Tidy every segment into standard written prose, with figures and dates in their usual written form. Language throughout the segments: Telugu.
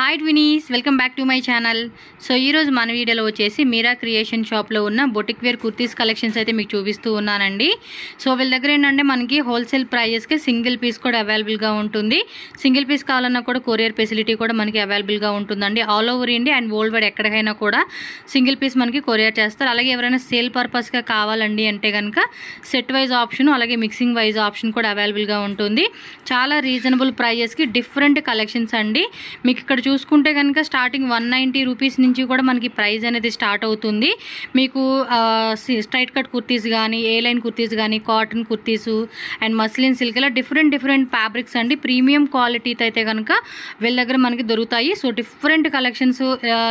Hi twinnies, welcome back to my channel. So ఈరోజు మన వీడియోలో వచ్చేసి మీరా క్రియేషన్ షాప్లో ఉన్న బొటిక్ వేర్ కుర్తీస్ కలెక్షన్స్ అయితే మీకు చూపిస్తూ ఉన్నానండి. సో వీళ్ళ దగ్గర ఏంటంటే మనకి హోల్సేల్ ప్రైజెస్కి సింగిల్ పీస్ కూడా అవైలబుల్గా ఉంటుంది. సింగిల్ పీస్ కావాలన్నా కూడా కొరియర్ ఫెసిలిటీ కూడా మనకి అవైలబుల్గా ఉంటుందండి. All over India and world wide ఎక్కడికైనా కూడా సింగిల్ పీస్ మనకి కొరియర్ చేస్తారు. అలాగే ఎవరైనా సేల్ పర్పస్గా కావాలండి అంటే కనుక సెట్ వైజ్ ఆప్షన్ అలాగే మిక్సింగ్ వైజ్ ఆప్షన్ కూడా అవైలబుల్గా ఉంటుంది. చాలా రీజనబుల్ ప్రైజెస్కి డిఫరెంట్ కలెక్షన్స్ అండి. మీకు ఇక్కడ చూసుకుంటే కనుక స్టార్టింగ్ 190 రూపీస్ నుంచి కూడా మనకి ప్రైస్ అనేది స్టార్ట్ అవుతుంది. మీకు స్ట్రైట్ కట్ కుర్తీస్ కానీ, ఏ లైన్ కుర్తీస్ కానీ, cotton kurtis and muslin silk ఇలా డిఫరెంట్ ఫ్యాబ్రిక్స్ అండి. ప్రీమియం క్వాలిటీతో అయితే కనుక వీళ్ళ దగ్గర మనకి దొరుకుతాయి. సో డిఫరెంట్ కలెక్షన్స్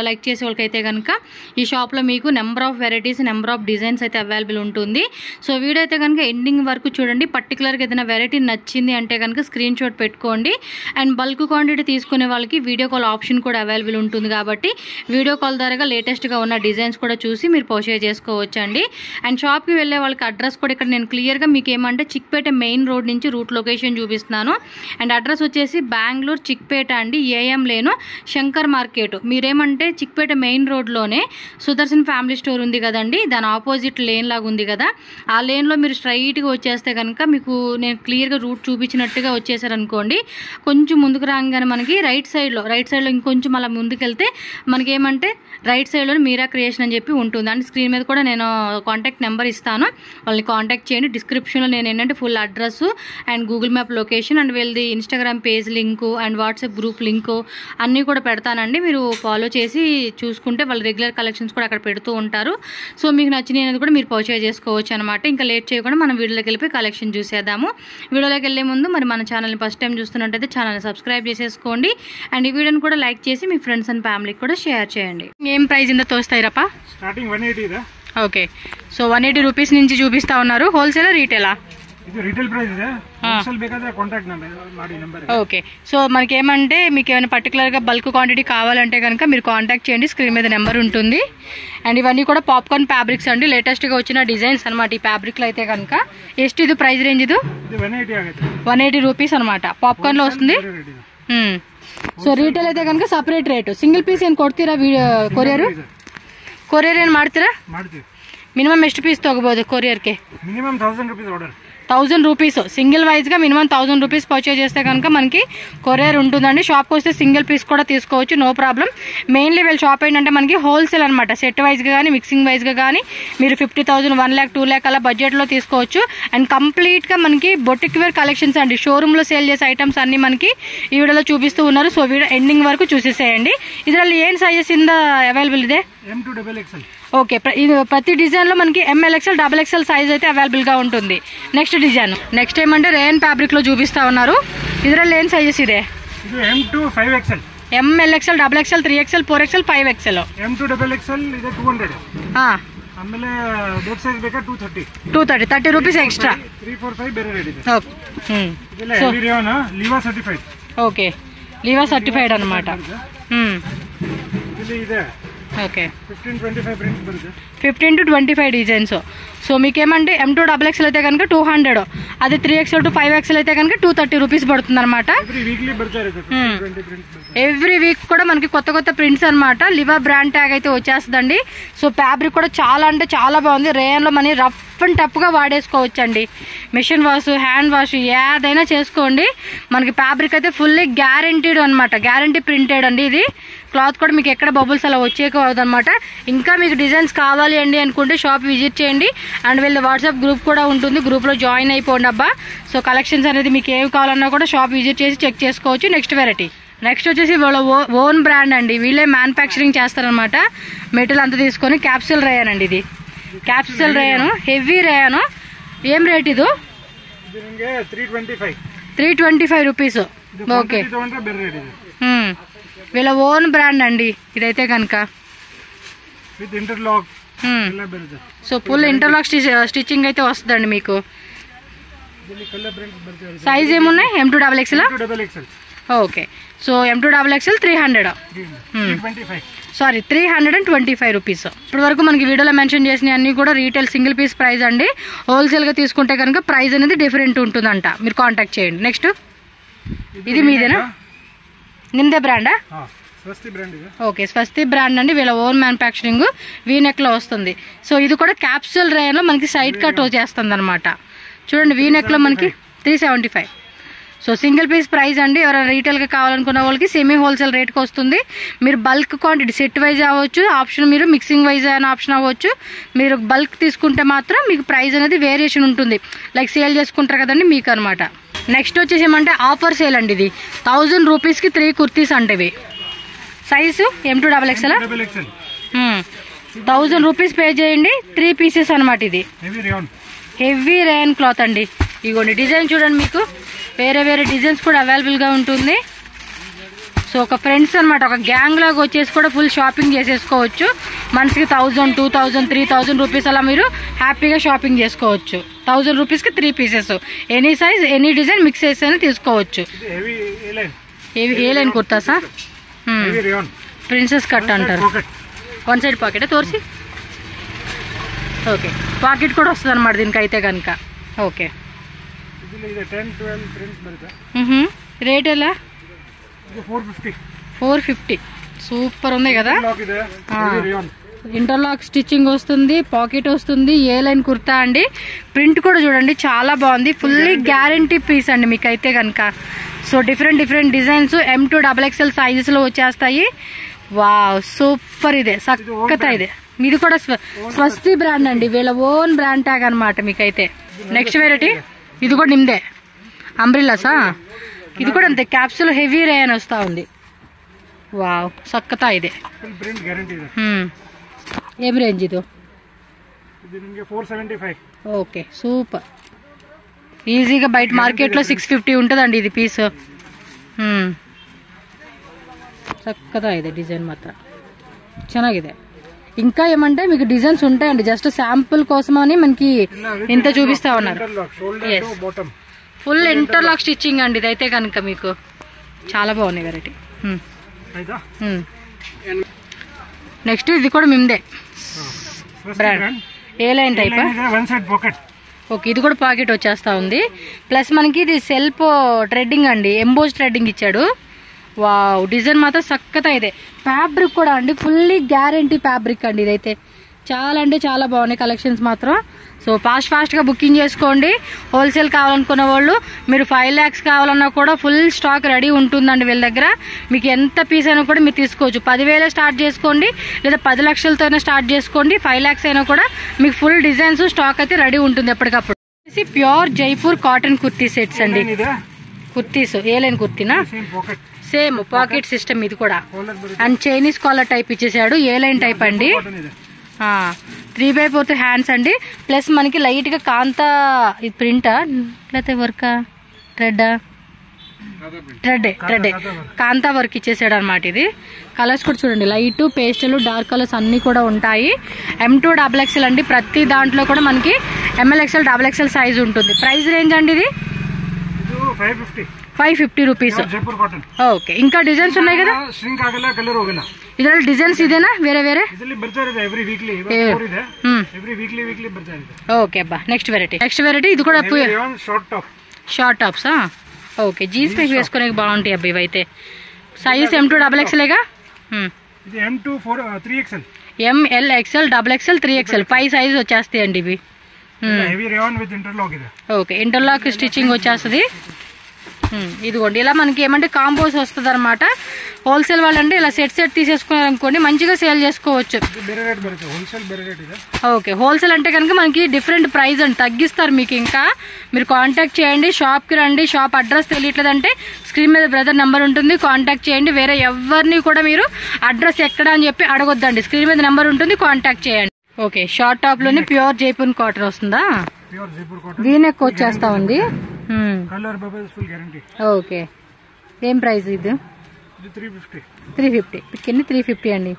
లైక్ చేసే వాళ్ళకైతే కనుక ఈ షాప్లో మీకు number of varieties, number of designs అయితే అవైలబుల్ ఉంటుంది. సో వీడియో అయితే కనుక ఎండింగ్ వరకు చూడండి. పర్టికులర్గా ఏదైనా వెరైటీ నచ్చింది అంటే కనుక స్క్రీన్ షాట్ పెట్టుకోండి. అండ్ బల్క్ క్వాంటిటీ తీసుకునే వాళ్ళకి వీడియో కాల్ ఆప్షన్ కూడా అవైలబుల్ ఉంటుంది కాబట్టి వీడియో కాల్ ద్వారా లేటెస్ట్గా ఉన్న డిజైన్స్ కూడా చూసి మీరు పర్చేజ్ చేసుకోవచ్చు అండి. అండ్ షాప్కి వెళ్ళే వాళ్ళకి అడ్రస్ కూడా ఇక్కడ నేను క్లియర్గా మీకు ఏమంటే చిక్పేట మెయిన్ రోడ్ నుంచి రూట్ లొకేషన్ చూపిస్తున్నాను. అండ్ అడ్రస్ వచ్చేసి బెంగళూరు చిక్పేట అండి, ఏఎం లేను శంకర్ మార్కెట్. మీరేమంటే చిక్పేట మెయిన్ రోడ్లోనే సుదర్శన్ ఫ్యామిలీ స్టోర్ ఉంది కదండి, దాని ఆపోజిట్ లేన్ లాగా ఉంది కదా, ఆ లేన్లో మీరు స్ట్రైట్గా వచ్చేస్తే కనుక మీకు నేను క్లియర్గా రూట్ చూపించినట్టుగా వచ్చేసారనుకోండి. కొంచెం ముందుకు రాగానే మనకి రైట్ సైడ్లో ఇంకొంచెం అలా ముందుకెళ్తే మనకి ఏమంటే రైట్ సైడ్లో మీరా క్రియేషన్ అని చెప్పి ఉంటుంది. అండ్ స్క్రీన్ మీద కూడా నేను కాంటాక్ట్ నెంబర్ ఇస్తాను, వాళ్ళని కాంటాక్ట్ చేయండి. డిస్క్రిప్షన్లో నేను ఏంటంటే full address and Google map location and వీళ్ళది Instagram page link and WhatsApp group link అన్నీ కూడా పెడతానండి. మీరు ఫాలో చేసి చూసుకుంటే వాళ్ళు రెగ్యులర్ కలెక్షన్స్ కూడా అక్కడ పెడుతూ ఉంటారు. సో మీకు నచ్చినది కూడా మీరు పర్చేజ్ చేసుకోవచ్చు అనమాట. ఇంకా లేట్ చేయకుండా మనం వీడియోలోకి వెళ్ళిపోయి కలెక్షన్ చూసేద్దాము. వీడియోలోకి వెళ్ళే ముందు మరి మన ఛానల్ని ఫస్ట్ టైం చూస్తున్నట్టయితే ఛానల్ని సబ్స్క్రైబ్ చేసేసుకోండి. అండ్ ఈ వీడియోని కూడా లైక్ చేసి మీ ఫ్రెండ్స్ అండ్ ఫ్యామిలీకి కూడా షేర్ చేయండి. ఏం ప్రైస్ ఇంత తోస్తాయిరప్ప? స్టార్టింగ్ 180. ఓకే, సో 180 రూపీస్ నుంచి చూపిస్తా ఉన్నారు. హోల్సేలా రీటైలా? ఇది రీటైల్ ప్రైస్ ಇದೆ. హోల్సేల్ ಬೇಕಾದ್ರೆ కాంటాక్ట్ నెంబర్. ఓకే, సో మనకి ఏమంటే మీకు ఏమైనా పర్టికులర్గా బల్క్ క్వాంటిటీ కావాలంటే కనుక మీరు కాంటాక్ట్ చేయండి, స్క్రీన్ మీద నెంబర్ ఉంటుంది. అండ్ ఇవన్నీ కూడా పాప్కార్న్ ఫ్యాబ్రిక్స్ అండి, లేటెస్ట్గా వచ్చిన డిజైన్స్ అనమాట. ఈ ఫ్యాబ్రిక్లో అయితే కనుక ಎಷ್ಟು ఇది ప్రైస్ రేంజ్? ఇది 180 ಆಗುತ್ತೆ. 180 రూపీస్ అనమాట. పాప్కార్న్లో వస్తుంది. ಸೊ ರಿಟೇಲ್ ಐತೆ ಕనుక ಸಪರೇಟ್ ರೇಟ್. ಸಿಂಗಲ್ ಪೀಸ್ ಏನು ಕೊಡ್ತೀರಾ? ಕೊರಿಯರ್ ಏನು ಮಾಡ್ತೀರಾ? ಮಿನಿಮಮ್ ಎಷ್ಟು ಪೀಸ್ ತಗೋಬಹುದು ಕೊರಿಯರ್ಗೆ? Minimum 1000 rupees order. 1000 rupees single వైజ్గా మినిమం 1000 రూపీస్ పర్చేజ్ చేస్తే కనుక మనకి కొరియర్ ఉంటుందండి. షాప్కి వస్తే సింగిల్ పీస్ కూడా తీసుకోవచ్చు, నో ప్రాబ్లం. మెయిన్లీ వీళ్ళ షాప్ ఏంటంటే మనకి హోల్సేల్ అనమాట. సెట్ వైజ్గా కానీ మిక్సింగ్ వైజ్గా కానీ మీరు 50,000, 1 lakh, 2 lakh అలా బడ్జెట్లో తీసుకోవచ్చు. అండ్ కంప్లీట్గా మనకి బొటిక్ వేర్ కలెక్షన్స్ అండి. షోరూంలో సేల్ చేసే ఐటమ్స్ అన్ని మనకి ఈ వీడియోలో చూపిస్తూ ఉన్నారు. సో వీడియో ఎండింగ్ వరకు చూసేసేయండి. ಇದರಲ್ಲಿ ಏನು సైజెస్ ఇంದ అవైలబుల్ ಇದೆ? M2XXL. ఓకే, ప్రతి డిజైన్లో మనకి ML, XL, XXL సైజ్ అయితే అవైలబుల్గా ఉంటుంది. నెక్స్ట్ ఏమంటే రేయన్ ఫ్యాబ్రిక్లో చూపిస్తా ఉన్నారు. ಇದರಲ್ಲಿ ಏನು సైజెస్ ಇದೆ? ಇದು M2 5XL. ML, XL, XXL, 3XL, 4XL, 5XL. M2XXL ಇದೆ 200. ಆಮೇಲೆ ದೊಡ್ಡ ಸೈಜ್ ಬೇಕಾ 230. 30 ರೂಪೀಸ್ ಎಕ್ಸ್ಟ್ರಾ. 345 ಬೇರೆ ರೇಟ್ ಇದೆ. ಇದೆಲ್ಲ heavy rayon, Liva certified. Okay, Liva certified అనమాట. ఇది ಇದೆ. ఓకే, 15-25 ప్రింట్స్ బರುತ್ತೆ. 15 to 25 డిజైన్స్. సో మీకేమంటే M2XXL అయితే కనుక 200, అది 3XL to 5XL అయితే కనుక 230 రూపీస్ పడుతుంది అనమాట. ఎవ్రీ వీక్ కూడా మనకి కొత్త ప్రింట్స్ అనమాట. లివా బ్రాండ్ ట్యాగ్ అయితే వచ్చేస్తుందండి. సో ఫ్యాబ్రిక్ కూడా చాలా అంటే చాలా బాగుంది. రేయన్లో మన రఫ్ అండ్ టఫ్గా వాడేసుకోవచ్చండి. మిషన్ వాష్, హ్యాండ్ వాష్ ఏదైనా చేసుకోండి. మనకి ఫ్యాబ్రిక్ అయితే ఫుల్లీ గ్యారంటీడ్ అనమాట, గ్యారంటీ ప్రింటెడ్ అండి. ఇది క్లాత్ కూడా మీకు ఎక్కడ బబుల్స్ అలా వచ్చేయకూడదు అనమాట. ఇంకా మీకు డిజైన్స్ కావాలి అండి అనుకుంటే షాప్ విజిట్ చేయండి. అండ్ వీళ్ళ వాట్సాప్ గ్రూప్ కూడా ఉంటుంది, గ్రూప్లో జాయిన్ అయిపోండి అబ్బా. సో కలెక్షన్స్ అనేది మీకు ఏవి కావాలన్నా కూడా షాప్ విజిట్ చేసి చెక్ చేసుకోవచ్చు. నెక్స్ట్ వచ్చేసి వీళ్ళ ఓన్ బ్రాండ్ అండి. వీళ్ళే మ్యానుఫ్యాక్చరింగ్ చేస్తారనమాట. మెటీరియల్ అంతా తీసుకొని క్యాప్సూల్ రేయన్ అండి. ఇది క్యాప్సూల్ రేయను, హెవీ రేయను. ఏం రేట్ ఇది? 325 రూపీస్. ఓకే, వీళ్ళ ఓన్ బ్రాండ్ అండి ఇదైతే కనుక. సో ఫుల్ ఇంటర్లాక్ స్టిచ్చింగ్ అయితే వస్తుందండి మీకు. సైజ్ ఏమున్నాయి? M2XXL. Okay, so M2XXL 325 rupees. ఇప్పటి వరకు మనకి వీడియోలో మెన్షన్ చేసిన అన్ని కూడా రీటైల్ సింగిల్ పీస్ ప్రైస్ అండి. హోల్సేల్గా తీసుకుంటే కనుక ప్రైస్ అనేది డిఫరెంట్ ఉంటుందంట. మీరు కాంటాక్ట్ చేయండి. నెక్స్ట్ ఇది మీదేనా? నిందే బ్రాండా? స్వస్తి బ్రాండ్ ఇది. ఓకే, స్వస్తి బ్రాండ్ అండి, వీళ్ళ ఓన్ మ్యానుఫ్యాక్చరింగ్, వీనెక్ లో వస్తుంది. సో ఇది కూడా క్యాప్సూల్ రేయన్ లో మనకి సైడ్ కట్ చేస్తుంది అనమాట. చూడండి, వీనెక్ లో మనకి 375. సో సింగిల్ పీస్ ప్రైస్ అండి. ఎవరైనా రీటైల్గా కావాలనుకున్న వాళ్ళకి సెమీ హోల్సేల్ రేట్కి వస్తుంది. మీరు బల్క్ క్వాంటిటీ సెట్ వైజ్ అవ్వచ్చు, ఆప్షన్ మీరు మిక్సింగ్ వైజ్ అయిన ఆప్షన్ అవ్వచ్చు. మీరు బల్క్ తీసుకుంటే మాత్రం మీకు ప్రైస్ అనేది వేరియేషన్ ఉంటుంది, లైక్ సేల్ చేసుకుంటారు కదండి మీకు అనమాట. నెక్స్ట్ వచ్చేసి ఏమంటే ఆఫర్ సేల్ అండి. ఇది 1000 రూపీస్కి 3 కుర్తీస్ అంటే ఇవి. Size M2XXL. 1000 రూపీస్ పే చేయండి, 3 పీసెస్ అనమాట. ఇది హెవీ రేయన్ క్లాత్ అండి. ఇగోండి డిజైన్ చూడండి, మీకు వేరే వేరే డిజైన్స్ కూడా అవైలబుల్గా ఉంటుంది. సో ఒక ఫ్రెండ్స్ అనమాట, ఒక గ్యాంగ్ లాగా వచ్చేసి కూడా ఫుల్ షాపింగ్ చేసేసుకోవచ్చు. మనిషికి 1000, 2000, 3000 రూపీస్ అలా మీరు హ్యాపీగా షాపింగ్ చేసుకోవచ్చు. 1000 రూపీస్కి 3 pieces, any size any design mix చేసి తీసుకోవచ్చు. ఏ లైన్ కుర్తాసా? ప్రిన్సెస్ కట్ అంటారు. 1 సైడ్ పాకెట్ తోర్సి. ఓకే, పాకెట్ కూడా వస్తుంది అనమాట దీనికి అయితే కనుక. ఓకే, రేట్ ఎలా? 450. సూపర్ ఉంది కదా. ఇంటర్లాక్ స్టిచ్చింగ్ వస్తుంది, పాకెట్ వస్తుంది, ఏ లైన్ కుర్తా అండి. ప్రింట్ కూడా చూడండి చాలా బాగుంది, ఫుల్లీ గ్యారంటీ పీస్ అండి మీకు అయితే కనుక. So different different designs M2XXL sizes లో వచ్చేస్తాయి. Wow, super. ఇదే సక్కత. ఇదే ఇది కూడా స్వస్తి బ్రాండ్ అండి, వీళ్ళ ఓన్ బ్రాండ్ ట్యాగ్ అనమాట మీకైతే. నెక్స్ట్ వెరైటీ ఇది కూడా నిమ్దే అంబ్రిల్లాసా. ఇది కూడా అంతే, క్యాప్సూల్ హెవీ రేయన్ వస్తా ఉంది. వావ్, సక్కతా. ఇదే ఏం రేంజ్ ఇది? 475. Okay, super. ఈజీగా బయట మార్కెట్లో 650 ఉంటుందండి ఇది పీస్. చక్కదా ಇದೆ డిజైన్ మాత్రం ಚೆನ್ನಾಗಿದೆ. ఇంకా ఏమంటే మీకు డిజైన్స్ ఉంటాయండి, జస్ట్ శాంపుల్ కోసమని మనకి ఇంత చూపిస్తా ఉన్నారు. ఫుల్ ఇంటర్లాక్ స్టిచ్చింగ్ అండి ఇదైతే కనుక మీకు చాలా బాగున్నాయి వెరైటీ. నెక్స్ట్ ఇది కూడా మిమ్దే బ్రాండ్, ఏ లైన్ టైప్. ఓకే, ఇది కూడా పాకెట్ వచ్చేస్తా ఉంది. ప్లస్ మనకి ఇది సెల్ఫ్ థ్రెడ్డింగ్ అండి, ఎంబోజ్ థ్రెడ్డింగ్ ఇచ్చాడు. వావ్, డిజైన్ మాత్రం సక్కతా. ఇదే ఫ్యాబ్రిక్ కూడా అండి, ఫుల్లీ గ్యారంటీ ఫ్యాబ్రిక్ అండి ఇదైతే. చాలా అంటే చాలా బాగున్నాయి కలెక్షన్స్ మాత్రం. సో ఫాస్ట్గా బుకింగ్ చేసుకోండి. హోల్సేల్ కావాలనుకున్న వాళ్ళు, మీరు 5 lakhs కావాలన్నా కూడా ఫుల్ స్టాక్ రెడీ ఉంటుందండి వీళ్ళ దగ్గర. మీకు ఎంత పీస్ అయినా కూడా మీరు తీసుకోవచ్చు. 10,000 స్టార్ట్ చేసుకోండి, లేదా 10 లక్షలతో అయినా స్టార్ట్ చేసుకోండి. 5 lakhs అయినా కూడా మీకు ఫుల్ డిజైన్స్ స్టాక్ అయితే రెడీ ఉంటుంది ఎప్పటికప్పుడు. Pure Jaipur cotton kurti sets అండి. కుర్తీస్ ఏ లైన్ కుర్తీనా, సేమ్ పాకెట్ సిస్టమ్ ఇది కూడా. అండ్ చైనీస్ కాలర్ టైప్ ఇచ్చేసాడు, ఏ లైన్ టైప్ అండి. 3/4 హ్యాండ్స్ అండి. ప్లస్ మనకి లైట్ గా కాంతా ఇది ప్రింటా లేకపోతే వర్కా, థ్రెడ్ కాంతా వర్క్ ఇచ్చేసాడు అనమాట. ఇది కలర్స్ కూడా చూడండి, లైట్, పేస్టల్, డార్క్ కలర్స్ అన్ని కూడా ఉంటాయి. M2XXL అండి. ప్రతి దాంట్లో కూడా మనకి MLXL, XXL సైజ్ ఉంటుంది. ప్రైస్ రేంజ్ అండి ఇది 550 రూపీస్. ఓకే, ఇంకా డిజైన్స్ ఉన్నాయి కదా. ಇದರಲ್ಲಿ ಡಿಸೈನ್ಸ್ ಇದೆನಾ ಬೇರೆ ಬೇರೆ? ఓకే అబ్బా. నెక్స్ట్ వెరైటీ ఇది కూడా షార్ట్ టాప్స్. ఓకే, జీన్స్ పైకి వేసుకునే బాగుంటాయి అబ్బా ఇవైతే. సైజ్ M2XXL గా. MLXL, XXL, 3XL 5 సైజ్ వచ్చేస్తాయి అండి ఇవి. ఓకే, ఇంటర్లాక్ స్టిచ్చింగ్ వచ్చేస్తుంది. ఇదిగోండి ఇలా మనకి ఏమంటే కాంబోస్ వస్తుంది అనమాట. హోల్సేల్ వాళ్ళంటే ఇలా సెట్ తీసేసుకున్నారు అనుకోండి, మంచిగా సేల్ చేసుకోవచ్చు. ఓకే, హోల్సేల్ అంటే కనుక మనకి డిఫరెంట్ ప్రైస్ అని తగ్గిస్తారు మీకు. ఇంకా మీరు కాంటాక్ట్ చేయండి, షాప్కి రండి. షాప్ అడ్రస్ తెలియట్లేదంటే స్క్రీన్ మీద బ్రదర్ నెంబర్ ఉంటుంది, కాంటాక్ట్ చేయండి. వేరే ఎవరిని కూడా మీరు అడ్రస్ ఎక్కడ అని చెప్పి అడగొద్దండి, స్క్రీన్ మీద నెంబర్ ఉంటుంది, కాంటాక్ట్ చేయండి. ఓకే, షార్ట్ టాప్ లోనే ప్యూర్ జైపూర్ కాటన్ వస్తుందా. వీనెక్ వచ్చేస్తా ఉంది. ఓకే, ఏం ప్రైస్ ఇది? 350. కింద 350 అండి.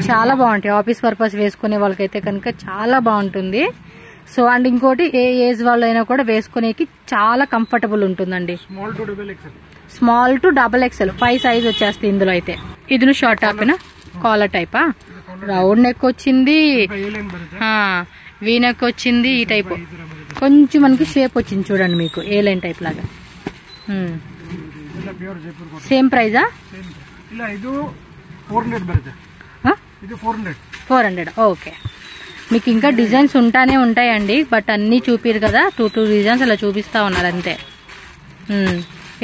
చాలా బాగుంటాయి, ఆఫీస్ పర్పస్ వేసుకునే వాళ్ళకైతే కనుక చాలా బాగుంటుంది. సో అండ్ ఇంకోటి ఏ ఏజ్ వాళ్ళు అయినా కూడా వేసుకునేకి చాలా కంఫర్టబుల్ ఉంటుందండి. స్మాల్ టు XXL 5 సైజ్ వచ్చేస్తాయి ఇందులో అయితే. ఇది షార్ట్ టాప్ కాలర్ టైపా, రౌండ్ నెక్ వచ్చింది, వీనెక్ వచ్చింది. ఈ టైప్ కొంచెం మనకి షేప్ వచ్చింది చూడండి మీకు, ఏ లైన్ టైప్ లాగా. సేమ్ ప్రైజా? 400 బರುತ್ತೆ. ఇది 400. ఓకే. మీకు ఇంకా డిజైన్స్ ఉంటానే ఉంటాయండి, బట్ అన్నీ చూపిరు కదా, 2 డిజైన్స్ అలా చూపిస్తా ఉన్నారు అంతే.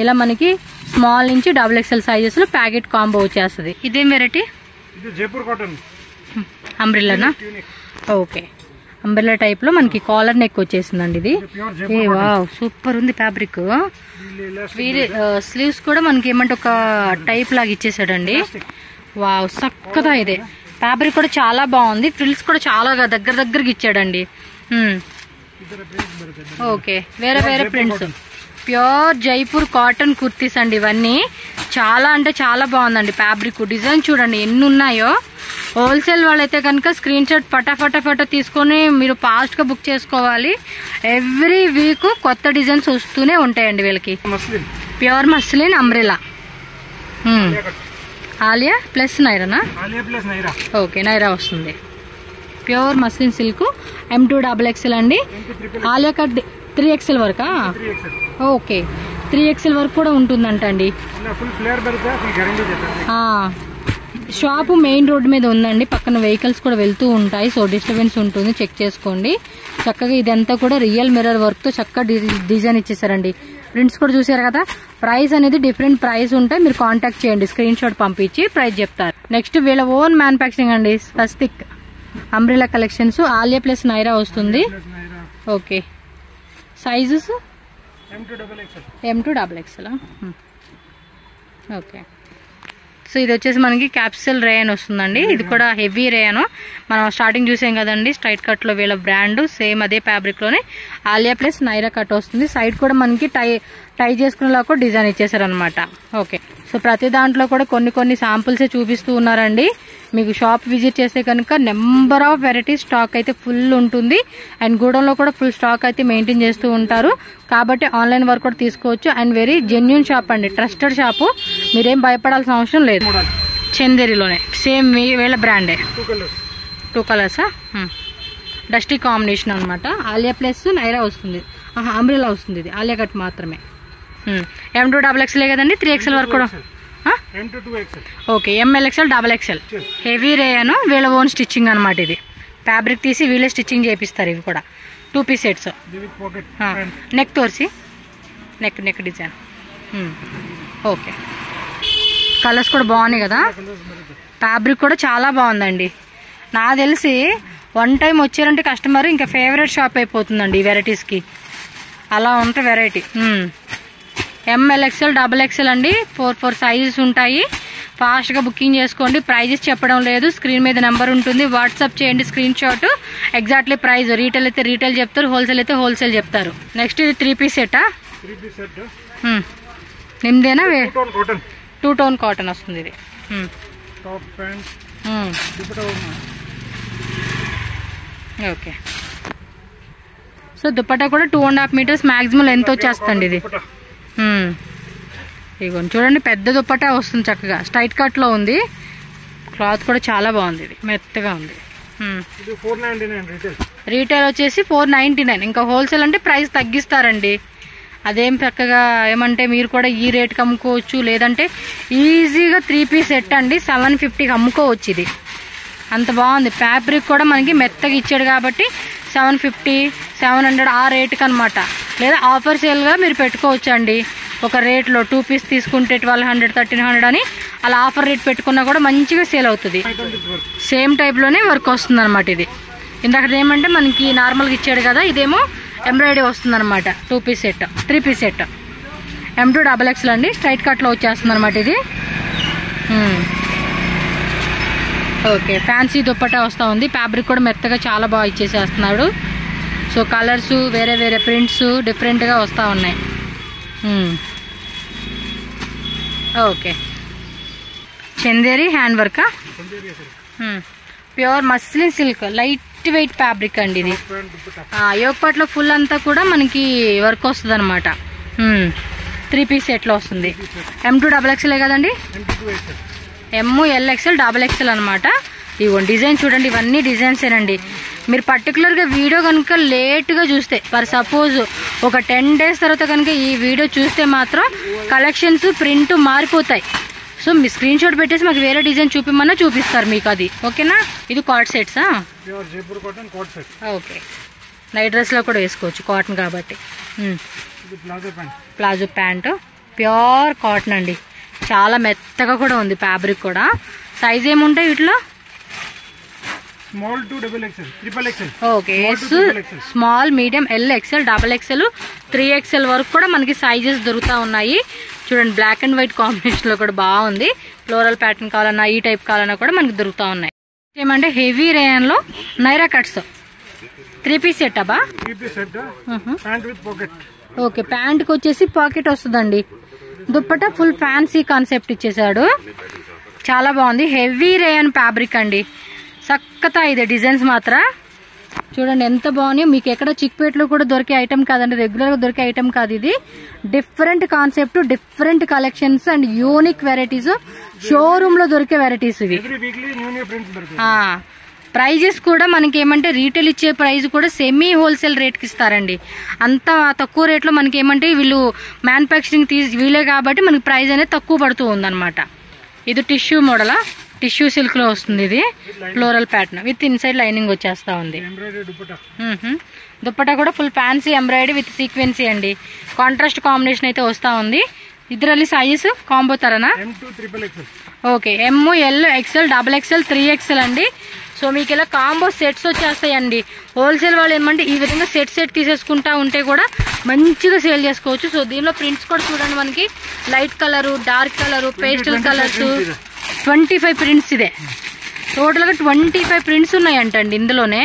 ఇలా మనకి స్మాల్ నుంచి XXL సైజెస్ లో ప్యాకెట్ కాంబో వచ్చేస్తుంది. ఇదేం వెరైటీ? ఇది జైపూర్ కాటన్ అంబ్రెల్లానా? ఓకే, అంబ్రెల్లా టైప్ లో మనకి కాలర్ నెక్ వచ్చేసిందండి ఇది. ఏ వావ్, సూపర్ ఉంది ఫ్యాబ్రిక్. స్లీవ్స్ కూడా మనకి ఏమంటే ఒక టైప్ లాగా ఇచ్చేసాడండి. వావ్, చక్కగా ఇదే ఫ్యాబ్రిక్ కూడా చాలా బాగుంది. ఫ్రిల్స్ కూడా చాలా దగ్గరకి ఇచ్చాడండి. ఓకే, వేరే వేరే prints. Pure Jaipur cotton kurtis అండి ఇవన్నీ. చాలా అంటే చాలా బాగుందండి ఫ్యాబ్రిక్. డిజైన్ చూడండి ఎన్ని ఉన్నాయో. హోల్సేల్ వాళ్ళైతే కనుక స్క్రీన్ షాట్ ఫటాఫట తీసుకొని మీరు ఫాస్ట్గా బుక్ చేసుకోవాలి. ఎవ్రీ వీక్ కొత్త డిజైన్స్ వస్తూనే ఉంటాయండి వీళ్ళకి. Pure muslin umbrella. Alia plus నైరానా? ఓకే, నైరా వస్తుంది. Pure muslin silk M2 XXL అండి. Alia cut 3XL వరకా? Okay, 3XL వరకు కూడా ఉంటుందంట అండి. షాపు మెయిన్ రోడ్ మీద ఉందండి, పక్కన వెహికల్స్ కూడా వెళ్తూ ఉంటాయి, సో డిస్టర్బెన్స్ ఉంటుంది, చెక్ చేసుకోండి. చక్కగా ఇదంతా కూడా రియల్ మిర్రర్ వర్క్ తో చక్కగా డిజైన్ ఇచ్చేసారండి. ప్రింట్స్ కూడా చూసారు కదా. ప్రైస్ అనేది డిఫరెంట్ ప్రైస్ ఉంటాయి, మీరు కాంటాక్ట్ చేయండి, స్క్రీన్ షాట్ పంపించి ప్రైస్ చెప్తారు. నెక్స్ట్ వీళ్ళ ఓన్ మ్యానుఫ్యాక్చరింగ్ అండి. Swastik umbrella collections. Alia plus Naira వస్తుంది. Okay, sizes M2 XXL. Okay, so ఇది వచ్చేసి మనకి క్యాప్సూల్ రేయన్ వస్తుందండి. ఇది కూడా హెవీ రేయన్. మనం స్టార్టింగ్ చూసాం కదండి, స్ట్రైట్ కట్ లో వీళ్ళ బ్రాండ్ సేమ్ అదే ఫ్యాబ్రిక్ లోనే ఆలియా ప్లస్ నైరా కట్ వస్తుంది. సైడ్ కూడా మనకి టై చేసుకునేలా కూడా డిజైన్ ఇచ్చేసారనమాట. ఓకే, సో ప్రతి దాంట్లో కూడా కొన్ని శాంపుల్సే చూపిస్తూ ఉన్నారండి. మీకు షాప్ విజిట్ చేస్తే కనుక నెంబర్ ఆఫ్ వెరైటీస్ స్టాక్ అయితే ఫుల్ ఉంటుంది. అండ్ గూడెంలో కూడా ఫుల్ స్టాక్ అయితే మెయింటైన్ చేస్తూ ఉంటారు, కాబట్టి ఆన్లైన్ వర్క్ కూడా తీసుకోవచ్చు. అండ్ వెరీ జెన్యూన్ షాప్ అండి, ట్రస్టెడ్ షాపు, మీరేం భయపడాల్సిన అవసరం లేదు. చందేరిలోనే సేమ్ వీళ్ళ బ్రాండే. 2 కలర్సా? డస్టీ కాంబినేషన్ అనమాట. ఆలియా ప్లస్ నైరా వస్తుంది, అంబ్రెలా వస్తుంది. ఇది ఆలియా కట్ మాత్రమే. M2 XXL కదండి. 3XL వరకు కూడా. Okay, MLXL XXL. హెవీ రేయను, వీళ్ళ ఓన్ స్టిచ్చింగ్ అనమాట. ఇది ఫ్యాబ్రిక్ తీసి వీళ్ళే స్టిచ్చింగ్ చేపిస్తారు. ఇవి కూడా 2 పీస్ సెట్స్. నెక్ తోర్సి నెక్ డిజైన్. ఓకే, కలర్స్ కూడా బాగున్నాయి కదా. ఫ్యాబ్రిక్ కూడా చాలా బాగుందండి. నాకు తెలిసి 1 టైం వచ్చారంటే కస్టమర్ ఇంకా ఫేవరెట్ షాప్ అయిపోతుందండి ఈ వెరైటీస్కి. అలా ఉంటాయి వెరైటీ. MLXL XXL అండి. 4 సైజెస్ ఉంటాయి. ఫాస్ట్గా బుకింగ్ చేసుకోండి. ప్రైజెస్ చెప్పడం లేదు, స్క్రీన్ మీద నెంబర్ ఉంటుంది, వాట్సాప్ చేయండి screen shot. Exactly price. Retail అయితే రీటైల్ చెప్తారు, హోల్సేల్ అయితే హోల్సేల్ చెప్తారు. నెక్స్ట్ ఇది 3 పీస్ సెట్టా? నిమ్దేనా? 2 టోన్ కాటన్ వస్తుంది ఇది. ఓకే, సో దుపట్టా కూడా 2.5 మీటర్స్ మ్యాక్సిమం లెంత్ వచ్చేస్తుంది ఇది. ఇగోండి చూడండి, పెద్ద దుపట్టా వస్తుంది చక్కగా. స్ట్రైట్ కట్ లో ఉంది. క్లాత్ కూడా చాలా బాగుంది, ఇది మెత్తగా ఉంది. రీటైల్ వచ్చేసి 499. ఇంకా హోల్సేల్ అంటే ప్రైస్ తగ్గిస్తారండి. అదేం చక్కగా ఏమంటే మీరు కూడా ఈ రేట్కి అమ్ముకోవచ్చు, లేదంటే ఈజీగా 3 పీస్ సెట్ అండి 750కి అమ్ముకోవచ్చు. ఇది అంత బాగుంది. ఫ్యాబ్రిక్ కూడా మనకి మెత్తగా ఇచ్చాడు కాబట్టి 750, 700 ఆ రేటుకి అనమాట. లేదా ఆఫర్ సేల్గా మీరు పెట్టుకోవచ్చు అండి. ఒక రేట్లో 2 పీస్ తీసుకుంటే 1200, 1300 అని అలా ఆఫర్ రేట్ పెట్టుకున్నా కూడా మంచిగా సేల్ అవుతుంది. సేమ్ టైప్లోనే వర్క్ వస్తుంది అనమాట. ఇది ఇందాక ఏమంటే మనకి నార్మల్గా ఇచ్చాడు కదా, ఇదేమో ఎంబ్రాయిడరీ వస్తుంది అనమాట. 2 piece set, 3 piece set. M2 XXL అండి. స్ట్రైట్ కట్లో వచ్చేస్తుంది అనమాట ఇది. ఓకే, ఫ్యాన్సీ దుప్పట్టా వస్తూ ఉంది. ఫ్యాబ్రిక్ కూడా మెత్తగా చాలా బాగా ఇచ్చేసేస్తున్నాడు. సో కలర్స్ వేరే వేరే ప్రింట్స్ డిఫరెంట్గా వస్తూ ఉన్నాయి. ఓకే, చందేరి హ్యాండ్ వర్కా? Pure muslin silk light weight fabric అండి ఇది. యోగపాట్లో ఫుల్ అంతా కూడా మనకి వర్క్ వస్తుంది అనమాట. 3 పీస్ సెట్లో వస్తుంది. M2 XXL కదండి. MLXL XXL అనమాట. ఇవ్వండి డిజైన్ చూడండి, ఇవన్నీ డిజైన్స్ ఏనండి. మీరు పర్టికులర్గా వీడియో కనుక లేట్గా చూస్తే, ఫర్ సపోజ్ ఒక 10 డేస్ తర్వాత కనుక ఈ వీడియో చూస్తే మాత్రం కలెక్షన్స్ ప్రింట్ మారిపోతాయి. సో మీ స్క్రీన్ షాట్ పెట్టేసి మాకు వేరే డిజైన్ చూపిమన్నా చూపిస్తారు మీకు అది. ఓకేనా? ఇది కాట్ సెట్సా? ఓకే. నైట్ డ్రెస్లో కూడా వేసుకోవచ్చు, కాటన్ కాబట్టి. ప్లాజో ప్యాంట్ ప్యూర్ కాటన్ అండి, చాలా మెత్తగా కూడా ఉంది ఫ్యాబ్రిక్ కూడా. సైజ్ ఏముంటాయి వీటిలో? Small to double XL, triple XL. Okay, small, medium, XL, XXL, 3XL వరకు కూడా మనకి సైజెస్ దొరుకుతా ఉన్నాయి. చూడండి, బ్లాక్ అండ్ వైట్ కాంబినేషన్ లో కూడా బాగుంది. ఫ్లోరల్ ప్యాటర్న్ కావాలన్నా, ఈ టైప్ కావాలన్నా కూడా మనకి దొరుకుతా ఉన్నాయి. ఏమంటే హెవీ రేయన్ లో నైరా కట్స్ 3 పీస్ సెట్ అబ్బా. 3 piece set, pant with pocket. Okay, pant కి వచ్చేసి పాకెట్ వస్తుందండి. దుప్పట ఫుల్ ఫ్యాన్సీ కాన్సెప్ట్ ఇచ్చేసాడు, చాలా బాగుంది. హెవీ రేయన్ ఫ్యాబ్రిక్ అండి, సక్కతా ఇది డిజైన్స్ మాత్రం చూడండి ఎంత బాగున్నాయి. మీకు ఎక్కడ చిక్పేట్లో కూడా దొరికే ఐటమ్ కాదండి, రెగ్యులర్ గా దొరికే ఐటమ్ కాదు ఇది. Different concept, different collections and unique varieties, showroom లో దొరికే వెరైటీస్ ఇవి. ప్రైజెస్ కూడా మనకి ఏమంటే రీటైల్ ఇచ్చే ప్రైస్ కూడా సెమీ హోల్సేల్ రేట్ కి ఇస్తారండి. అంత తక్కువ రేట్ లో మనకి ఏమంటే వీళ్ళు మ్యానుఫ్యాక్చరింగ్ వీలే కాబట్టి మనకి ప్రైస్ అనేది తక్కువ పడుతూ ఉందన్నమాట. ఇది టిష్యూ మోడలా, టిష్యూ సిల్క్ లో వస్తుంది. ఇది floral pattern with inside lining వచ్చేస్తా ఉంది. దుప్పటా కూడా full fancy embroidery with sequence అండి, కాంట్రాస్ట్ కాంబినేషన్ అయితే వస్తా ఉంది. ఇద్దರಲ್ಲಿ సైజెస్ కాంబో తరనా? Okay, M, L, XL, XXL, 3XL అండి. సో మీకు ఇలా కాంబో సెట్స్ వచ్చేస్తాయండి. హోల్సేల్ వాళ్ళు ఏమంటే ఈ విధంగా సెట్ తీసేసుకుంటా ఉంటే కూడా మంచిగా సేల్ చేసుకోవచ్చు. సో దీనిలో ప్రింట్స్ కూడా చూడండి, మనకి light colour, dark colour, pastel colours, 25 prints. ఇదే టోటల్ గా 25 ప్రింట్స్ ఉన్నాయంటండి ఇందులోనే.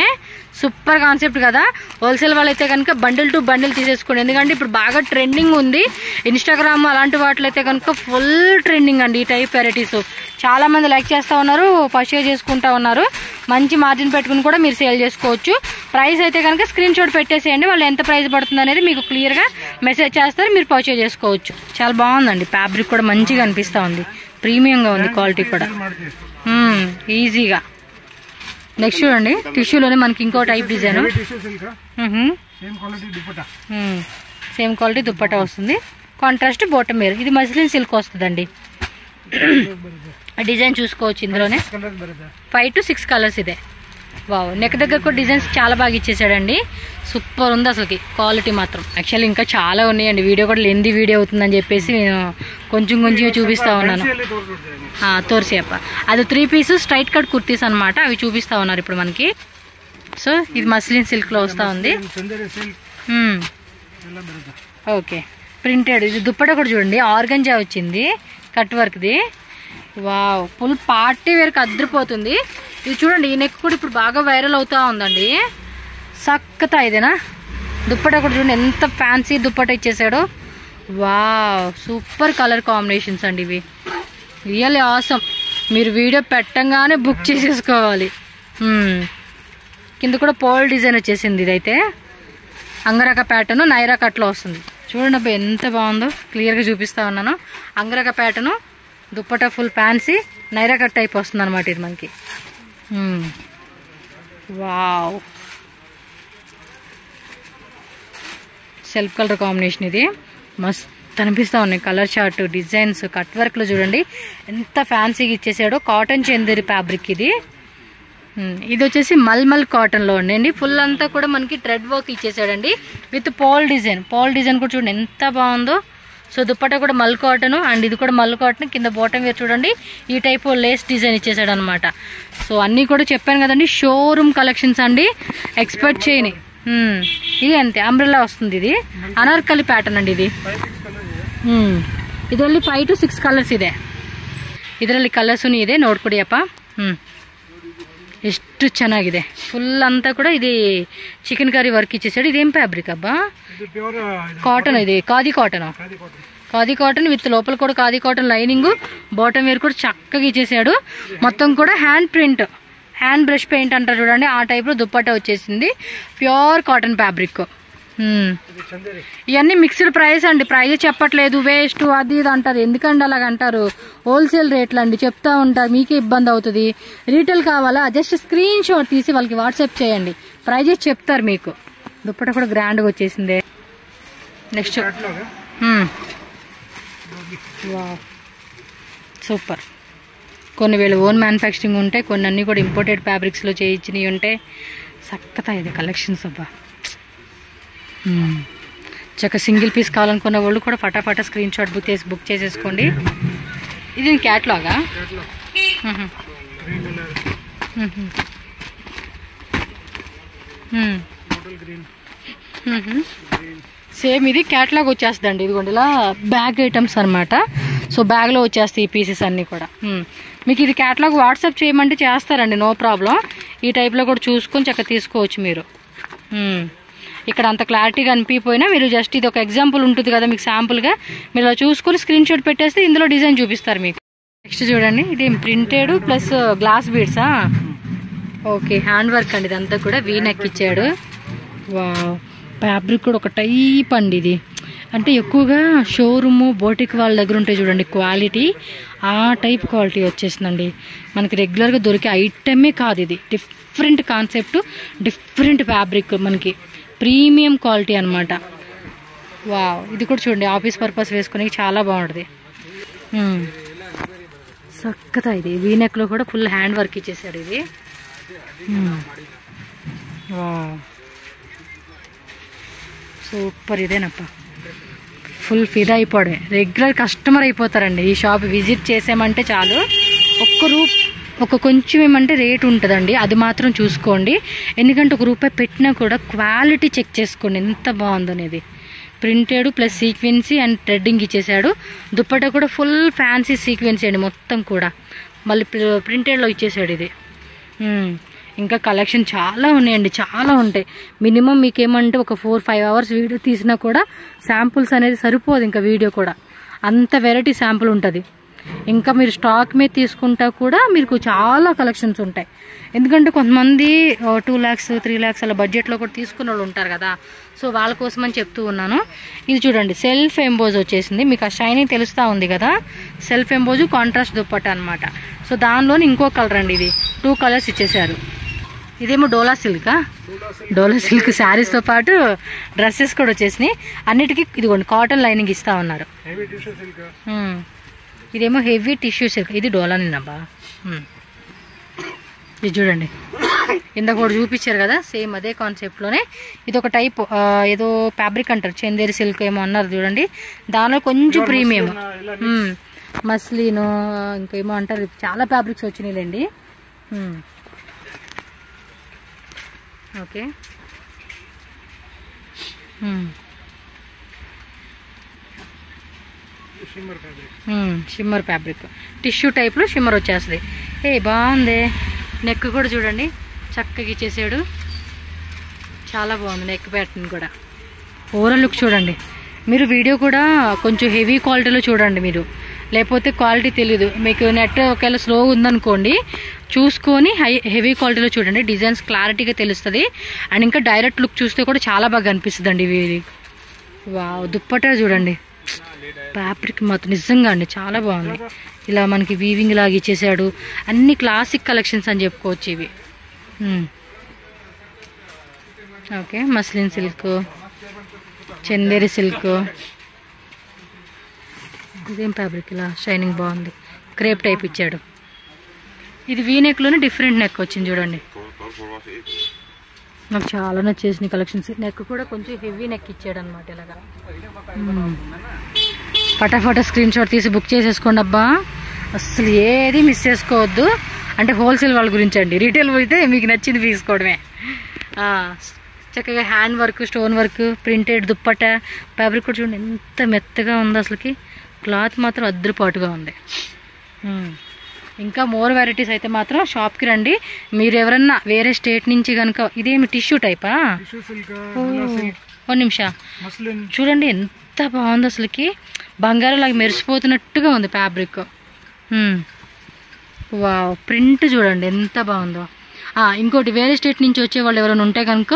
సూపర్ కాన్సెప్ట్ కదా. హోల్సేల్ వాళ్ళైతే కనుక బండిల్ టు బండిల్ తీసేసుకోండి, ఎందుకంటే ఇప్పుడు బాగా ట్రెండింగ్ ఉంది. ఇన్స్టాగ్రామ్ అలాంటి వాటిలో అయితే కనుక ఫుల్ ట్రెండింగ్ అండి ఈ టైప్ వెరైటీస్. చాలా మంది లైక్ చేస్తా ఉన్నారు, పర్చేజ్ చేసుకుంటా ఉన్నారు. మంచి మార్జిన్ పెట్టుకుని కూడా మీరు సేల్ చేసుకోవచ్చు. ప్రైస్ అయితే కనుక స్క్రీన్ షాట్ పెట్టేసేయండి, వాళ్ళు ఎంత ప్రైస్ పడుతుంది అనేది మీకు క్లియర్ గా మెసేజ్ చేస్తారు, మీరు పర్చేజ్ చేసుకోవచ్చు. చాలా బాగుందండి, ఫ్యాబ్రిక్ కూడా మంచిగా అనిపిస్తా ఉంది, ప్రీమియంగా ఉంది, క్వాలిటీ కూడా ఈజీగా. నెక్స్ట్ చూడండి, టిష్యూలోనే మనకి ఇంకో type design, same quality dupatta వస్తుంది, కాంట్రాస్ట్ బాటమ్ వేర్. ఇది మస్లిన్ సిల్క్ వస్తుందండి. డిజైన్ చూసుకోవచ్చు, ఇందులోనే 5 to 6 కలర్స్. ఇదే వావ్, నెక్ దగ్గర కూడా డిజైన్స్ చాలా బాగా ఇచ్చేసాడండి, సూపర్ ఉంది అసలుకి క్వాలిటీ మాత్రం. యాక్చువల్లీ ఇంకా చాలా ఉన్నాయండి, వీడియో కూడా లెంది వీడియో అవుతుందని చెప్పేసి నేను కొంచెం చూపిస్తా ఉన్నాను. తోర్సేప అది 3 పీస్ స్ట్రైట్ కట్ కుర్తీస్ అనమాట, అవి చూపిస్తా ఉన్నారు ఇప్పుడు మనకి. సో ఇది మస్లిన్ సిల్క్ లో వస్తా ఉంది. Okay, printed. ఇది దుప్పట కూడా చూడండి, ఆర్గంజా వచ్చింది, cut work the. Wow, full party వేర్కి అద్దరిపోతుంది. ఇది చూడండి, ఈ నెక్ కూడా ఇప్పుడు బాగా వైరల్ అవుతా ఉందండి, సక్కతా. ఇదేనా దుప్పట కూడా చూడండి, ఎంత ఫ్యాన్సీ దుప్పట ఇచ్చేసాడో. వావ్, సూపర్ కలర్ కాంబినేషన్స్ అండి ఇవి, రియల్లీ ఆసమ్. మీరు వీడియో పెట్టంగానే బుక్ చేసేసుకోవాలి. కింద కూడా పోల్ డిజైన్ వచ్చేసింది. ఇదైతే అంగరక ప్యాటర్న్ నైరా కట్లో వస్తుంది. చూడండి అబ్బా ఎంత బాగుందో, క్లియర్గా చూపిస్తా ఉన్నాను. Angrakha pattern, dupatta full fancy, Naira cut type వస్తుంది అనమాట ఇది మనకి. Wow, self colour combination. ఇది మస్త్ అనిపిస్తా ఉన్నాయి, colour chart, designs, cut work లో చూడండి ఎంత ఫ్యాన్సీగా ఇచ్చేసాడో. కాటన్ చందేరి ఫ్యాబ్రిక్ ఇది. ఇది వచ్చేసి మల్మల్ కాటన్ లో ఉండండి, ఫుల్ అంతా కూడా మనకి థ్రెడ్ వర్క్ ఇచ్చేసాడండి with pole design. Pole design కూడా చూడండి ఎంత బాగుందో. సో దుప్పటా కూడా మల్ కాటన్, అండ్ ఇది కూడా మల్ కాటన్. కింద బాటమ్ వేర్ చూడండి, ఈ టైప్ లేస్ డిజైన్ ఇచ్చేసాడు అనమాట. సో అన్ని కూడా చెప్పాను కదండి, షోరూమ్ కలెక్షన్స్ అండి, ఎక్స్పెక్ట్ చేయని. ఇది అంతే, అంబ్రెల్లా వస్తుంది. ఇది అనార్కలి ಪ್ಯಾಟರ್ನ್ అండి ఇది. ಇದರಲ್ಲಿ 5 to 6 ಕಲರ್ಸ್ ಇದೆ. ಇದರಲ್ಲಿ ಕಲರ್ಸು ಇದೆ, ನೋಡ್ಕೊಡಿಯಪ್ಪ. ಎಷ್ಟು ಚೆನ್ನಾಗಿದೆ. ಫುಲ್ ಅಂತ ಕೂಡ ಇದು ಚಿಕನ್ ಕರಿ ವರ್ಕ್ ಇచ్చేసాడు. ఇదేం ఫ్యాబ్రిక్ అబ్బా? కాటన్. ఇది khadi cotton. Khadi cotton with లోపల కూడా khadi cotton lining, bottom wear కూడా చక్కగా ఇచ్చేసాడు. మొత్తం కూడా hand print, hand brush paint అంటారు చూడండి, ఆ టైప్ లో దుప్పట్టా వచ్చేసింది. Pure cotton fabric. ఇవన్నీ మిక్స్డ్ ప్రైస్ అండి, ప్రైస్ చెప్పట్లేదు, వేస్ట్ అది ఇది అంటారు. ఎందుకండి అలాగ అంటారు? హోల్సేల్ రేట్లు అండి, చెప్తా ఉంటారు, మీకే ఇబ్బంది అవుతుంది. రీటైల్ కావాలా, జస్ట్ స్క్రీన్ షాట్ తీసి వాళ్ళకి వాట్సాప్ చేయండి, ప్రైజెస్ చెప్తారు మీకు. దుప్పట కూడా గ్రాండ్ గా వచ్చేసింది. Next super. కొన్ని వీళ్ళు ఓన్ మ్యానుఫ్యాక్చరింగ్ ఉంటాయి, కొన్ని అన్నీ కూడా ఇంపోర్టెడ్ ఫ్యాబ్రిక్స్లో చేయించినవి ఉంటాయి. సక్కతా ఇది కలెక్షన్స్ అబ్బా. చక్క సింగిల్ పీస్ కావాలనుకున్న వాళ్ళు కూడా ఫటాఫటా స్క్రీన్ షాట్ బుక్ చేసేసుకోండి. ఇది క్యాట్లాగా? సేమ్ ఇది క్యాట్లాగ్ వచ్చేస్తుందండి. ఇదిగోండి ఇలా బ్యాగ్ ఐటమ్స్ అనమాట. సో బ్యాగ్లో వచ్చేస్తాయి ఈ పీసెస్ అన్నీ కూడా. మీకు ఇది క్యాట్లాగ్ వాట్సాప్ చేయమంటే చేస్తారండి, నో ప్రాబ్లం. ఈ టైప్లో కూడా చూసుకొని చక్కగా తీసుకోవచ్చు మీరు. ఇక్కడ అంత క్లారిటీగా అనిపించిపోయినా మీరు జస్ట్ ఇది ఒక ఎగ్జాంపుల్ ఉంటుంది కదా మీకు శాంపుల్గా, మీరు అలా చూసుకొని స్క్రీన్ షాట్ పెట్టేస్తే ఇందులో డిజైన్ చూపిస్తారు మీకు. నెక్స్ట్ చూడండి, ఇది ప్రింటెడ్ ప్లస్ గ్లాస్ బీడ్సా? ఓకే, హ్యాండ్ వర్క్ అండి ఇదంతా కూడా. వీ నెక్ ఇచ్చాడు. వావ్, ఫ్యాబ్రిక్ కూడా ఒక టైప్ అండి ఇది. అంటే ఎక్కువగా షోరూము బోటిక్ వాళ్ళ దగ్గర ఉంటాయి చూడండి క్వాలిటీ, ఆ టైప్ క్వాలిటీ వచ్చేసిందండి. మనకి రెగ్యులర్గా దొరికే ఐటమే కాదు ఇది. డిఫరెంట్ కాన్సెప్ట్, డిఫరెంట్ ఫ్యాబ్రిక్, మనకి ప్రీమియం క్వాలిటీ అనమాట. వావ్, ఇది కూడా చూడండి ఆఫీస్ పర్పస్ వేసుకునే చాలా బాగుంటుంది. చక్కగా ఇది వీనెక్లో కూడా ఫుల్ హ్యాండ్ వర్క్ ఇచ్చేసాడు ఇది. Wow, super. ఇదేనప్ప ఫుల్ ఫిదా అయిపోవడమే. రెగ్యులర్ కస్టమర్ అయిపోతారండి ఈ షాప్ విజిట్ చేసామంటే చాలు. కొంచెం ఏమంటే రేట్ ఉంటుందండి, అది మాత్రం చూసుకోండి. ఎందుకంటే ₹1 పెట్టినా కూడా క్వాలిటీ చెక్ చేసుకోండి ఎంత బాగుందనేది. ప్రింటెడ్ ప్లస్ సీక్వెన్సీ అండ్ థ్రెడ్డింగ్ ఇచ్చేసాడు. దుప్పట్టా కూడా ఫుల్ ఫ్యాన్సీ సీక్వెన్సీ అండి మొత్తం కూడా. మళ్ళీ ప్రింటెడ్లో ఇచ్చేసాడు ఇది. ఇంకా కలెక్షన్ చాలా ఉన్నాయండి, చాలా ఉంటాయి. మినిమం మీకేమంటే ఒక 4-5 అవర్స్ వీడియో తీసినా కూడా శాంపుల్స్ అనేది సరిపోదు, ఇంకా వీడియో కూడా అంత వెరైటీ శాంపుల్ ఉంటుంది. ఇంకా మీరు స్టాక్ మీద తీసుకుంటా కూడా మీకు చాలా కలెక్షన్స్ ఉంటాయి. ఎందుకంటే కొంతమంది 2 lakhs 3 lakhs అలా బడ్జెట్లో కూడా తీసుకున్న వాళ్ళు ఉంటారు కదా, సో వాళ్ళ కోసం అని చెప్తూ ఉన్నాను. ఇది చూడండి సెల్ఫ్ ఎంబోజ్ వచ్చేసింది, మీకు ఆ షైనింగ్ తెలుస్తూ ఉంది కదా. సెల్ఫ్ ఎంబోజ్ కాంట్రాస్ట్ దుప్పట్టా అనమాట. సో దానిలోని ఇంకో కలర్ అండి, ఇది 2 కలర్స్ ఇచ్చేసారు. ఇదేమో డోలా సిల్కా, డోలా సిల్క్ శారీస్తో పాటు డ్రెస్సెస్ కూడా వచ్చేసినాయి. అన్నిటికీ ఇదిగోండి కాటన్ లైనింగ్ ఇస్తా ఉన్నారు. ఇదేమో హెవీ టిష్యూ సిల్క్, ఇది డోలానేనబ్బా. ఇది చూడండి ఇందాక కూడా చూపించారు కదా, సేమ్ అదే కాన్సెప్ట్లోనే ఇది ఒక టైప్ ఏదో ఫ్యాబ్రిక్ అంటారు, చందేరి సిల్క్ ఏమో అన్నారు చూడండి. దానిలో కొంచెం ప్రీమియం మస్లిన్ ఇంకేమో అంటారు, చాలా ఫ్యాబ్రిక్స్ వచ్చినాయిలేండి. ఓకే, షిమ్మర్ ఫ్యాబ్రిక్ టిష్యూ టైప్లో షిమ్మర్ వచ్చేస్తుంది. బాగుంది. నెక్ కూడా చూడండి చక్కగా ఇచ్చేసాడు, చాలా బాగుంది నెక్ ప్యాటర్న్ కూడా. ఓవరాల్ లుక్ చూడండి. మీరు వీడియో కూడా కొంచెం హెవీ క్వాలిటీలో చూడండి మీరు, లేకపోతే క్వాలిటీ తెలీదు మీకు. నెట్ ఒకవేళ స్లో ఉందనుకోండి చూసుకొని హెవీ క్వాలిటీలో చూడండి, డిజైన్స్ క్లారిటీగా తెలుస్తుంది. అండ్ ఇంకా డైరెక్ట్ లుక్ చూస్తే కూడా చాలా బాగా అనిపిస్తుంది అండి ఇది. వావ్, దుప్పట్టా చూడండి ఫ్యాబ్రిక్ మాత్రం నిజంగా అండి చాలా బాగుంది. ఇలా మనకి వీవింగ్ లాగా ఇచ్చేసాడు. అన్ని క్లాసిక్ కలెక్షన్స్ అని చెప్పుకోవచ్చు ఇవి. Okay, muslin silk, Chanderi silk, ఇదేం ఫ్యాబ్రిక్ ఇలా షైనింగ్ బాగుంది, క్రేప్ టైప్ ఇచ్చాడు. ఇది వీ నెక్లోనే డిఫరెంట్ నెక్ వచ్చింది చూడండి, నాకు చాలా నచ్చేసిన కలెక్షన్స్. నెక్ కూడా కొంచెం హెవీ నెక్ ఇచ్చాడు అనమాట ఇలాగా. ఫటాఫటా స్క్రీన్ షాట్ తీసి బుక్ చేసేసుకోండి అబ్బా, అసలు ఏది మిస్ చేసుకోవద్దు. అంటే హోల్సేల్ వాళ్ళ గురించి అండి, రీటైల్ అయితే మీకు నచ్చింది తీసుకోవడమే. చక్కగా hand work, stone work, printed dupatta, fabric కూడా చూడండి ఎంత మెత్తగా ఉందో అసలుకి. క్లాత్ మాత్రం అద్దరిపాటుగా ఉంది. ఇంకా మోర్ వెరైటీస్ అయితే మాత్రం షాప్కి రండి. మీరు ఎవరన్నా వేరే స్టేట్ నుంచి కనుక, ఇదేమి టిష్యూ టైపా? ఒక నిమిషం చూడండి ఎంత బాగుంది అసలుకి, బంగారం లాగా మెరిసిపోతున్నట్టుగా ఉంది ఫ్యాబ్రిక్. వావ్, ప్రింట్ చూడండి ఎంత బాగుందో. ఇంకోటి వేరే స్టేట్ నుంచి వచ్చే వాళ్ళు ఎవరైనా ఉంటే కనుక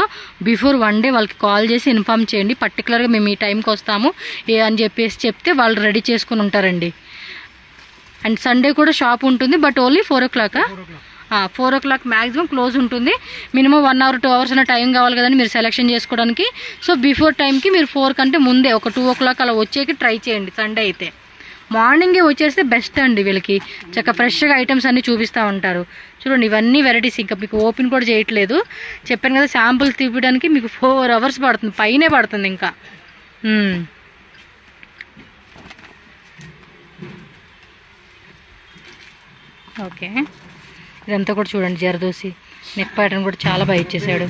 బిఫోర్ 1 day వాళ్ళకి కాల్ చేసి ఇన్ఫామ్ చేయండి, పర్టికులర్గా మేము ఈ టైంకి వస్తాము అని చెప్పేసి చెప్తే వాళ్ళు రెడీ చేసుకుని ఉంటారండి. అండ్ సండే కూడా షాప్ ఉంటుంది, but only 4 o'clock. 4 o'clock maximum close ఉంటుంది. మినిమం 1 hour 2 hours అన్న టైం కావాలి కదండి మీరు సెలెక్షన్ చేసుకోవడానికి. సో బిఫోర్ టైంకి మీరు 4 కంటే ముందే ఒక 2 o'clock అలా వచ్చేకి ట్రై చేయండి సండే అయితే. మార్నింగే వచ్చేస్తే బెస్ట్ అండి. వీళ్ళకి చక్కగా ఫ్రెష్గా ఐటమ్స్ అన్నీ చూపిస్తూ ఉంటారు. చూడండి ఇవన్నీ వెరైటీస్. ఇంకా మీకు ఓపెన్ కూడా చేయట్లేదు, చెప్పాను కదా శాంపుల్స్ తీయడానికి మీకు 4 hours పడుతుంది, పైనే పడుతుంది ఇంకా. ఓకే, ఇదంతా కూడా చూడండి జరదోసి నెక్ ప్యాటర్న్ కూడా చాలా బాగా ఇచ్చేసాడు.